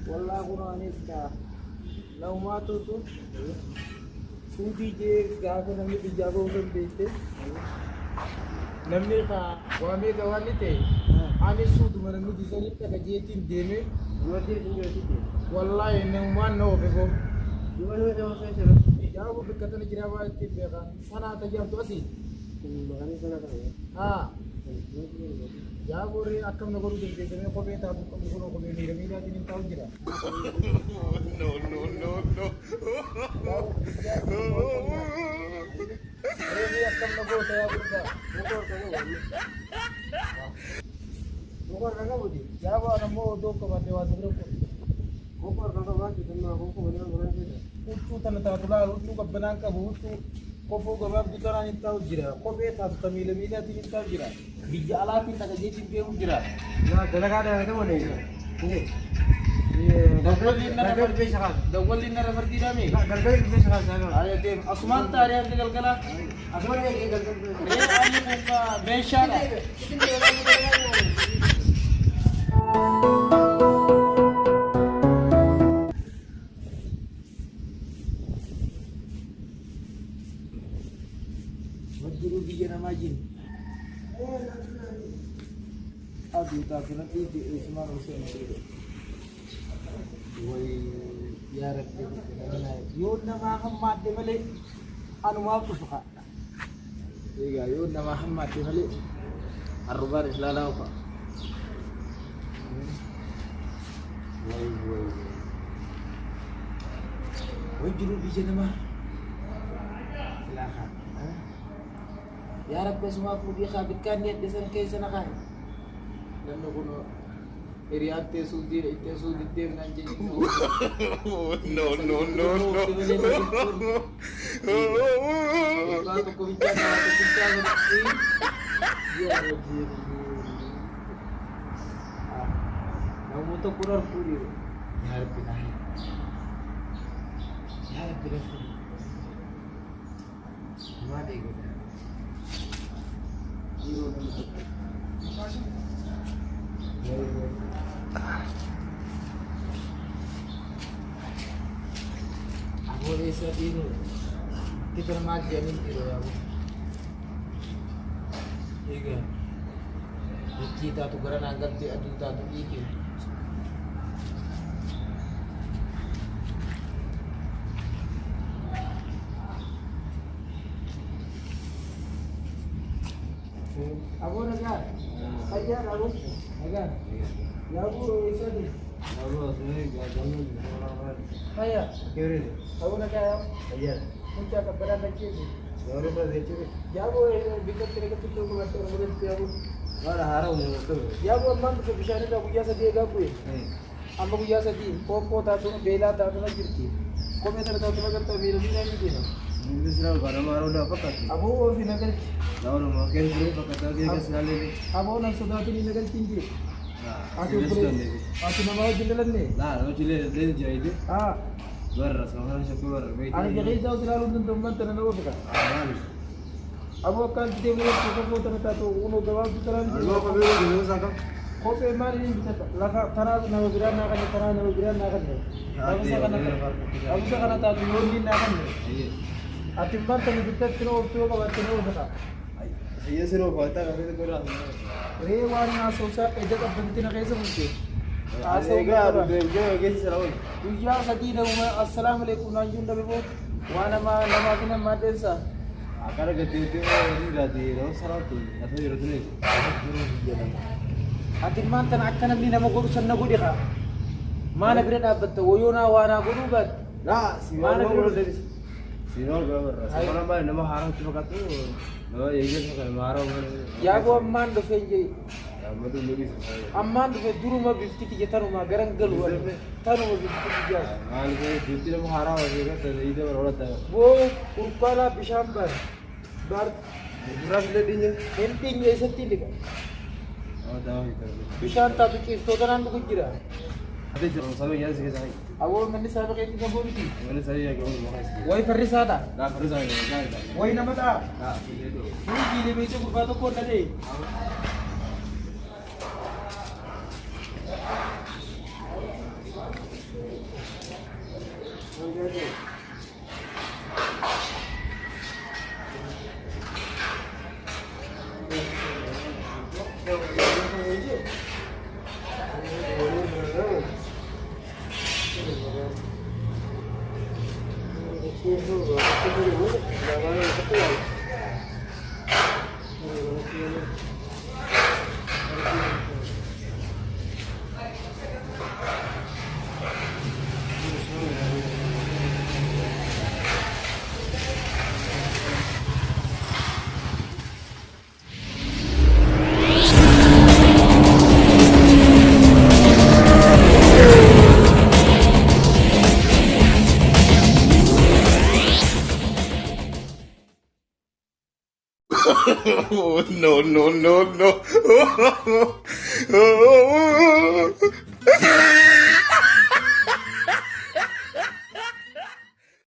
Wala ko na anis ka. Naumato to. Sudi je gago nang di jago kan bete. Namne ka wame ka walite. Ani sudu man mu di salit ka jetin deme. Wadi dinga titi. Wallahi nang man no bego. Duwa do sa sira. Jago be katana jirawa ti bega. Sana ta jam to asi. Magani sana ta. Ha. Jago re akam na goru de me ko be ta bu ko be ni re mi da tin taw jira. No. Re akam na go ta ya burda. Bukor ka budi. Jago na mo do ko ba dewa sugro ko. Bukor ka ba ki tanna ko bana bana ke. Utu tan ta tula utu ka bana ka bu utu ko fo ga ba bitara ni taw jira. Ko be ta tamile mi da tin taw jira. Bijala tin ta je tin be jira. Na dalaga da to ne. دولنا رفردي دامي قلقل ليش غازالو على ديم عثمان تاريخ قلقلا عثمان ايه قلقل ايه عليكم بيشانا مدرو بيجنا ماجين ابي تاكنا تيجي عثمان حسين ويا ربي يونا ما حمد دملي أنا ما أبصق إيجا يونا ما حمد دملي الربار لا لا وقع ويجروا بيجنا ما لا خا يا رب اسمع فودي خابت كان يدسن كيسنا خا لأنه كنا Iriante sudir ite sudir nanti no. Kalau kau bicara ni, dia rajin. Kamu tu kurang puri. Yar pinai. Yar pinai. Mati kita. Aku lihat ini, kita nak jamin itu ya. Iya. Kita tu kerana angkat dia tu tak tu ini. Abu nak? Ajar abu. Agar. Ya abu isa di. Abu sini jalan orang. Ayah. Kiri. Abu nak ya? Ajar. Muncak kepada macam ni. Baru pada itu. Ya abu bikin terika tu tu macam orang tu abu. Mana harau ni tu. Ya abu man tu bisa ni abu ya sedih abu. Abu ya sedih. Kau tak tu bela tak tu nak jadi. Kau macam tak tu nak tu miru ni ni dia. Ini selalu barang baru dah pakai. Abu ni nak. Lawan makan dulu pakai lagi ke selalu. Abu nak sudah tu ni nak tinggi. Aku nama jalan ni. Nah, nama jalan dia jadi. Baru sekarang syukur. Ada jadi jauh selalu untuk teman nama apa? Abu akan dia mula kita pun ternyata uno gawat jalan. Abu apa bela dulu saka? Kopi mari ni bisa. Laka tanah nama biran nak ni tanah nama biran nak ni. Abu sekarang tak tu ni nak ni. Atimban tanah kita kena tu apa kena apa? Iya sih loh, kita kami tu kurang. Rewan na sosa eda ka banti na kaisa mungkin. Asega bejo gesi salamun. Tuja sadi na assalamualaikum nanjun da bebo. Wana ma nama kana madensa. Akara gede ini radi ro salatu. Atau jero tuli. Atin man tan akana ni nama guru sanna gudi ka. Mana berada betul woyona wana guru bat. Nah, mana guru dari Sinol berapa? Sekarang mana nama haram cuma katu. Oh, iya kan marah mana. Ya gua amman do fenje. Ya madu lagi. Amman do duru ma bifti ti taru ma garang galu wala. Taru ma bifti ti ja. Mal ke bifti ma haram wala ka ide bar wala ta. Wo urpala bishambar. Bar buras le dinya. Camping ye satti diga. Oh, tahu itu. Bishan ta tu ki stodanan bu kira. Attention, sabi niya sige sa akin. Ako man sabi kayo sa buliti. Ano sa iya ko mo kasi. Way farisada. Da pero sa akin, da. Way na mata. Da, sige do. Hindi gili ba ito bato ko na di. Oh, no, no, no, no.